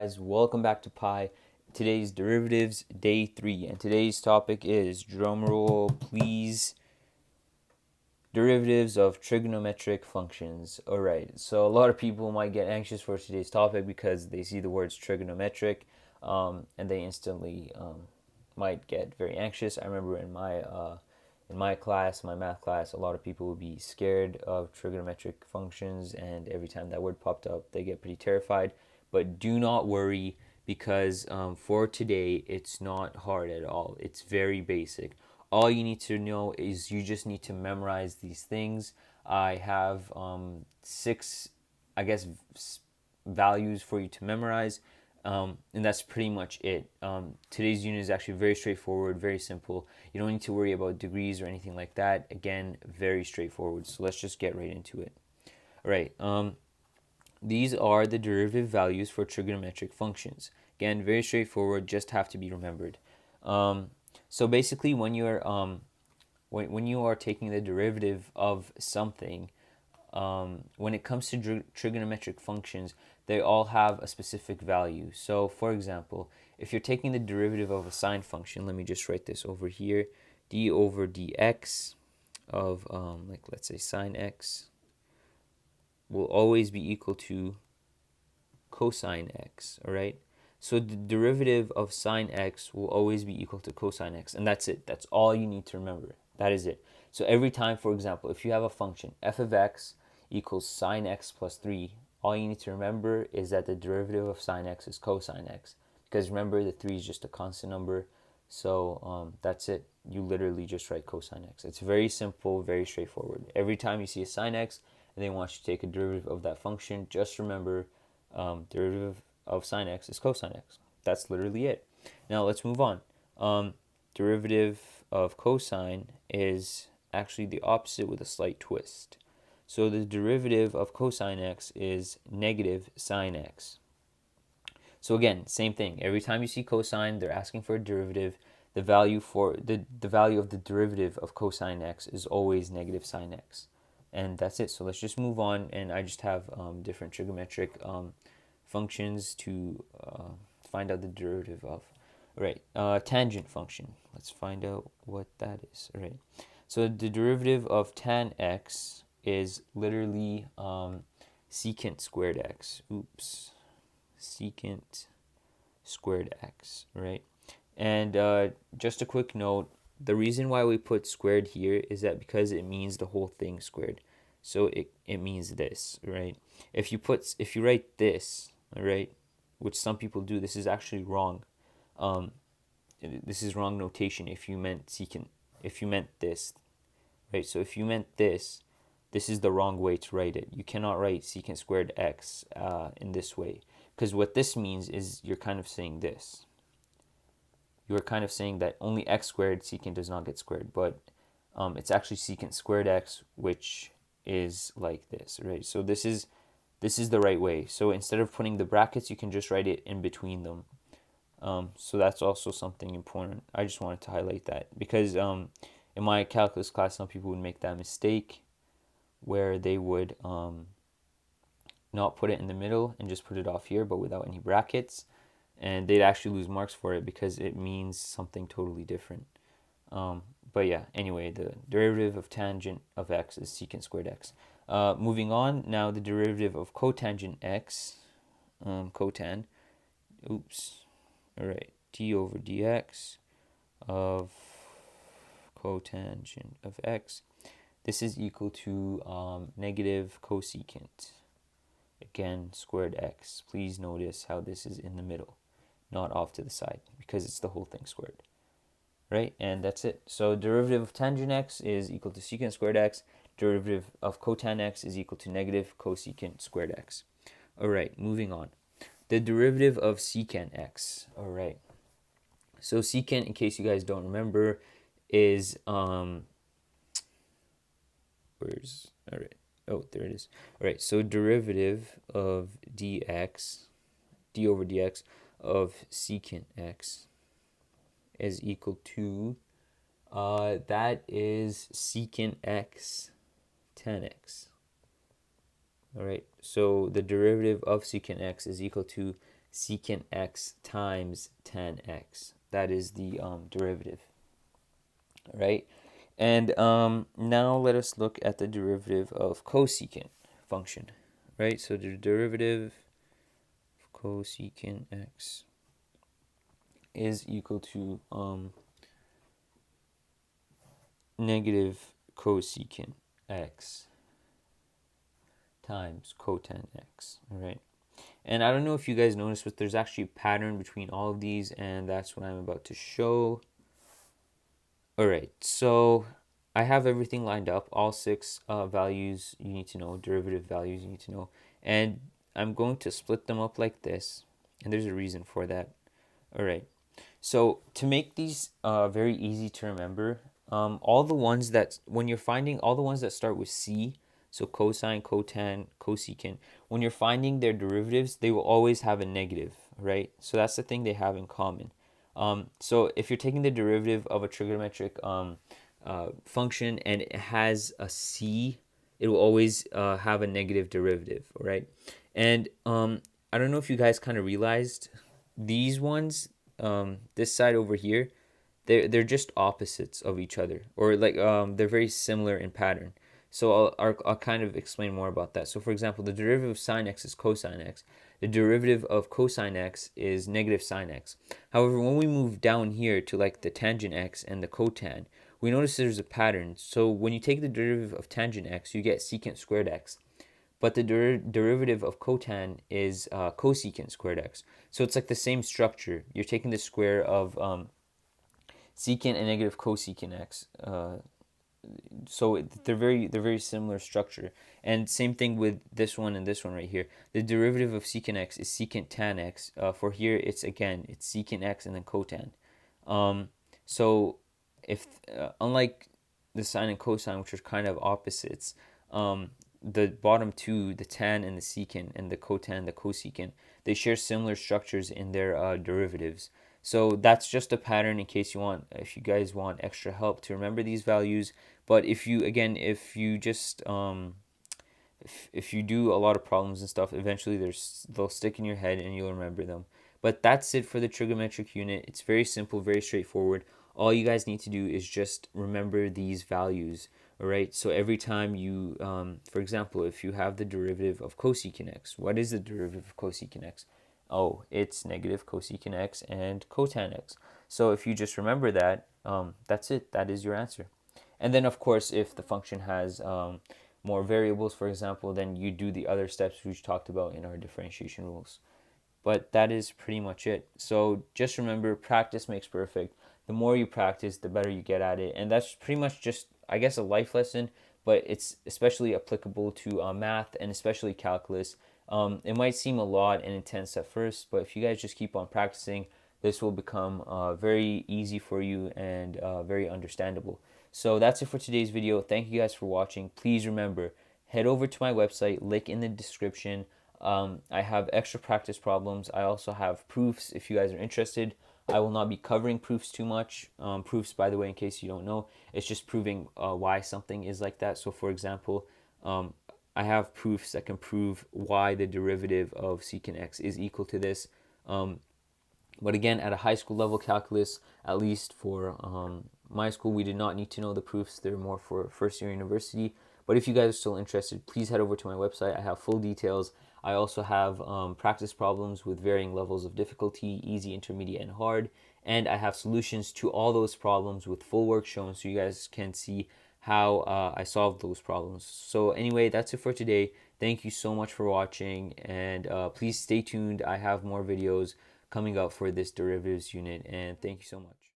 Guys, welcome back to Pi. Today's derivatives, day 3, and today's topic is, drumroll please, derivatives of trigonometric functions. Alright, so a lot of people might get anxious for today's topic because they see the words trigonometric and they instantly might get very anxious. I remember in my class, my math class, a lot of people would be scared of trigonometric functions, and every time that word popped up, they get pretty terrified. But do not worry, because for today, it's not hard at all. It's very basic. All you need to know is you just need to memorize these things. I have six, I guess, values for you to memorize. And that's pretty much it. Today's unit is actually very straightforward, very simple. You don't need to worry about degrees or anything like that. Again, very straightforward. So let's just get right into it. All right. These are the derivative values for trigonometric functions. Again, very straightforward, just have to be remembered. So basically, when you are taking the derivative of something, when it comes to trigonometric functions, they all have a specific value. So, for example, if you're taking the derivative of a sine function, let me just write this over here, d over dx of, let's say sine x will always be equal to cosine x, all right? So the derivative of sine x will always be equal to cosine x, and that's it. That's all you need to remember. That is it. So every time, for example, if you have a function f of x equals sine x plus 3, all you need to remember is that the derivative of sine x is cosine x. Because remember, the 3 is just a constant number. So that's it. You literally just write cosine x. It's very simple, very straightforward. Every time you see a sine x and they want you to take a derivative of that function, just remember derivative of sine x is cosine x. That's literally it. Now let's move on. Derivative of cosine is actually the opposite with a slight twist. So the derivative of cosine x is negative sine x. So again, same thing. Every time you see cosine, they're asking for a derivative. The value for the value of the derivative of cosine x is always negative sine x. And that's it. So let's just move on, and I just have different trigonometric functions to find out the derivative of. All right, tangent function. Let's find out what that is. All right. So the derivative of tan x is literally secant squared x. Oops. Secant squared x, right? And just a quick note, the reason why we put squared here is that because it means the whole thing squared. So it means this, right? If you write this, all right, which some people do, this is actually wrong. This is wrong notation if you meant secant, if you meant this, right? So if you meant this is the wrong way to write it. You cannot write secant squared x in this way, because what this means is you're kind of saying this. You are kind of saying that only x squared secant does not get squared, but it's actually secant squared x, which is like this, right? So this is the right way. So instead of putting the brackets, you can just write it in between them. So that's also something important. I just wanted to highlight that because in my calculus class, some people would make that mistake where they would not put it in the middle and just put it off here, but without any brackets, and they'd actually lose marks for it because it means something totally different. But yeah, anyway, the derivative of tangent of x is secant squared x. Moving on, now the derivative of cotangent x, cotan, all right, d over dx of cotangent of x. This is equal to negative cosecant, again, squared x. Please notice how this is in the middle, not off to the side, because it's the whole thing squared. Right, and that's it. So derivative of tangent x is equal to secant squared x. Derivative of cotan x is equal to negative cosecant squared x. All right, moving on. The derivative of secant x. All right. So secant, in case you guys don't remember, is where's, all right. Oh, there it is. All right. So derivative of dx, d over dx of secant x is equal to that is secant x tan x. All right, so the derivative of secant x is equal to secant x times tan x. That is the derivative, right? And now let us look at the derivative of cosecant function, right? So the derivative of cosecant x is equal to negative cosecant x times cotan x, all right? And I don't know if you guys noticed, but there's actually a pattern between all of these, and that's what I'm about to show. All right, so I have everything lined up, all six values you need to know, derivative values you need to know, and I'm going to split them up like this, and there's a reason for that. All right, so to make these very easy to remember, all the ones that, when you're finding all the ones that start with C, so cosine, cotan, cosecant, when you're finding their derivatives, they will always have a negative, right? So that's the thing they have in common. So if you're taking the derivative of a trigonometric function and it has a C, it will always have a negative derivative, right? And I don't know if you guys kind of realized these ones, this side over here, they're just opposites of each other, or like they're very similar in pattern. So I'll kind of explain more about that. So for example, the derivative of sine x is cosine x. The derivative of cosine x is negative sine x. However, when we move down here to like the tangent x and the cotan, we notice there's a pattern. So when you take the derivative of tangent x, you get secant squared x. But the derivative of cotan is cosecant squared x. So it's like the same structure. You're taking the square of secant and negative cosecant x. So they're very similar structure. And same thing with this one and this one right here. The derivative of secant x is secant tan x. For here, it's secant x and then cotan. So if unlike the sine and cosine, which are kind of opposites, the bottom two, the tan and the secant, and the cotan, the cosecant, they share similar structures in their derivatives. So that's just a pattern in case if you guys want extra help to remember these values. But if you just if you do a lot of problems and stuff, eventually they'll stick in your head and you'll remember them. But that's it for the trigonometric unit. It's very simple, very straightforward. All you guys need to do is just remember these values. All right. So every time you, for example, if you have the derivative of cosecant x, what is the derivative of cosecant x? Oh, it's negative cosecant x and cotan x. So if you just remember that, that's it. That is your answer. And then, of course, if the function has more variables, for example, then you do the other steps we talked about in our differentiation rules. But that is pretty much it. So just remember, practice makes perfect. The more you practice, the better you get at it. And that's pretty much just, I guess, a life lesson, but it's especially applicable to math and especially calculus. It might seem a lot and intense at first, but if you guys just keep on practicing, this will become very easy for you and very understandable. So that's it for today's video. Thank you guys for watching. Please remember, head over to my website, link in the description. I have extra practice problems. I also have proofs if you guys are interested. I will not be covering proofs too much. Proofs, by the way, in case you don't know, it's just proving why something is like that. So for example, I have proofs that can prove why the derivative of secant x is equal to this. But again, at a high school level calculus, at least for my school, we did not need to know the proofs. They're more for first year university. But if you guys are still interested, please head over to my website. I have full details. I also have practice problems with varying levels of difficulty, easy, intermediate, and hard. And I have solutions to all those problems with full work shown so you guys can see how I solved those problems. So anyway, that's it for today. Thank you so much for watching, and please stay tuned. I have more videos coming up for this derivatives unit, and thank you so much.